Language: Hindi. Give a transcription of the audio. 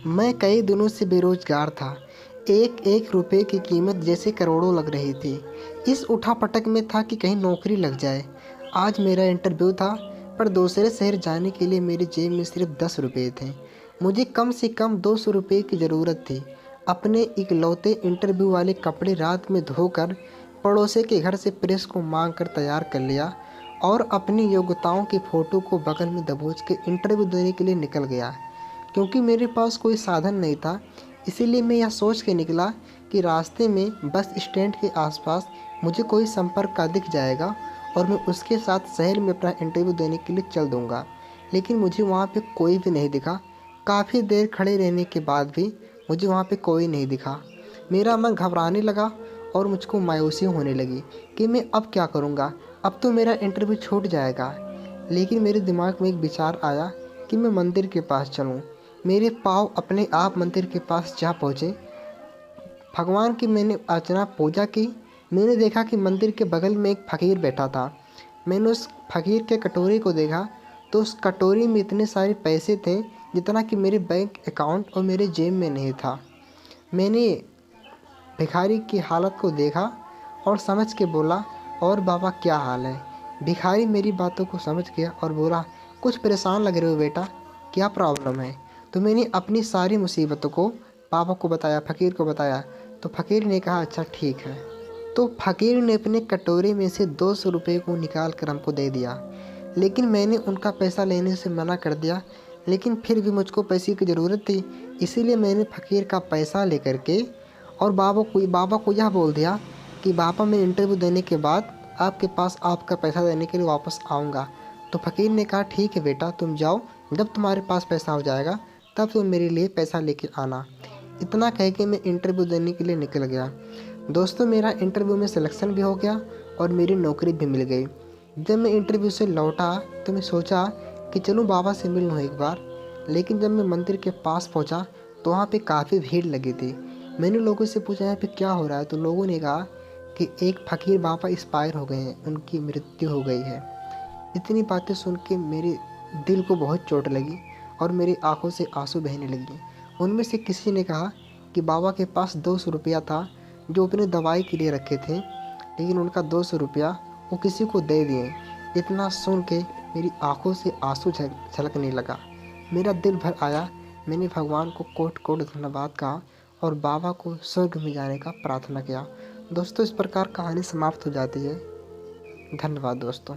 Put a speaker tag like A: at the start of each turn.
A: मैं कई दिनों से बेरोजगार था। एक एक रुपए की कीमत जैसे करोड़ों लग रही थी। इस उठापटक में था कि कहीं नौकरी लग जाए। आज मेरा इंटरव्यू था, पर दूसरे शहर जाने के लिए मेरी जेब में सिर्फ 10 रुपए थे। मुझे कम से कम 200 रुपए की ज़रूरत थी। अपने इकलौते इंटरव्यू वाले कपड़े रात में धोकर पड़ोसी के घर से प्रेस को मांग कर तैयार कर लिया और अपनी योग्यताओं की फ़ोटो को बगल में दबोच के इंटरव्यू देने के लिए निकल गया। क्योंकि मेरे पास कोई साधन नहीं था, इसीलिए मैं यह सोच के निकला कि रास्ते में बस स्टैंड के आसपास मुझे कोई संपर्क का दिख जाएगा और मैं उसके साथ शहर में अपना इंटरव्यू देने के लिए चल दूंगा। लेकिन मुझे वहाँ पे कोई भी नहीं दिखा। काफ़ी देर खड़े रहने के बाद भी मुझे वहाँ पे कोई नहीं दिखा। मेरा मन घबराने लगा और मुझको मायूसी होने लगी कि मैं अब क्या करूँगा। अब तो मेरा इंटरव्यू छूट जाएगा। लेकिन मेरे दिमाग में एक विचार आया कि मैं मंदिर के पास चलूँ। मेरे पाँव अपने आप मंदिर के पास जा पहुँचे। भगवान की मैंने अर्चना पूजा की। मैंने देखा कि मंदिर के बगल में एक फ़कीर बैठा था। मैंने उस फ़कीर के कटोरे को देखा तो उस कटोरी में इतने सारे पैसे थे जितना कि मेरे बैंक अकाउंट और मेरे जेब में नहीं था। मैंने भिखारी की हालत को देखा और समझ के बोला, और बाबा क्या हाल है। भिखारी मेरी बातों को समझ गया और बोला, कुछ परेशान लग रहे हो बेटा, क्या प्रॉब्लम है। तो मैंने अपनी सारी मुसीबतों को बाबा को बताया, फ़कीर को बताया। तो फ़कीर ने कहा, अच्छा ठीक है। तो फ़कीर ने अपने कटोरे में से 200 रुपये को निकाल कर हमको दे दिया। लेकिन मैंने उनका पैसा लेने से मना कर दिया। लेकिन फिर भी मुझको पैसे की ज़रूरत थी, इसीलिए मैंने फ़कीर का पैसा लेकर के और बाबा को यह बोल दिया कि बाबा, मैं इंटरव्यू देने के बाद आपके पास आपका पैसा देने के लिए वापस आऊँगा। तो फ़कीर ने कहा, ठीक है बेटा, तुम जाओ, जब तुम्हारे पास पैसा हो जाएगा तब तुम मेरे लिए पैसा लेके आना। इतना कह के मैं इंटरव्यू देने के लिए निकल गया। दोस्तों, मेरा इंटरव्यू में सिलेक्शन भी हो गया और मेरी नौकरी भी मिल गई। जब मैं इंटरव्यू से लौटा तो मैं सोचा कि चलूँ बाबा से मिल लूँ एक बार। लेकिन जब मैं मंदिर के पास पहुँचा तो वहाँ पे काफ़ी भीड़ लगी थी। मैंने लोगों से पूछा, यहाँ पे क्या हो रहा है। तो लोगों ने कहा कि एक फ़कीर बाबा एक्सपायर हो गए हैं, उनकी मृत्यु हो गई है। इतनी बातें सुन के मेरे दिल को बहुत चोट लगी और मेरी आंखों से आंसू बहने लगे। उनमें से किसी ने कहा कि बाबा के पास 200 रुपया था जो अपने दवाई के लिए रखे थे, लेकिन उनका 200 रुपया वो किसी को दे दिए। इतना सुन के मेरी आंखों से आंसू छलकने लगा। मेरा दिल भर आया। मैंने भगवान को कोट कोट धन्यवाद कहा और बाबा को स्वर्ग में जाने का प्रार्थना किया। दोस्तों, इस प्रकार कहानी समाप्त हो जाती है। धन्यवाद दोस्तों।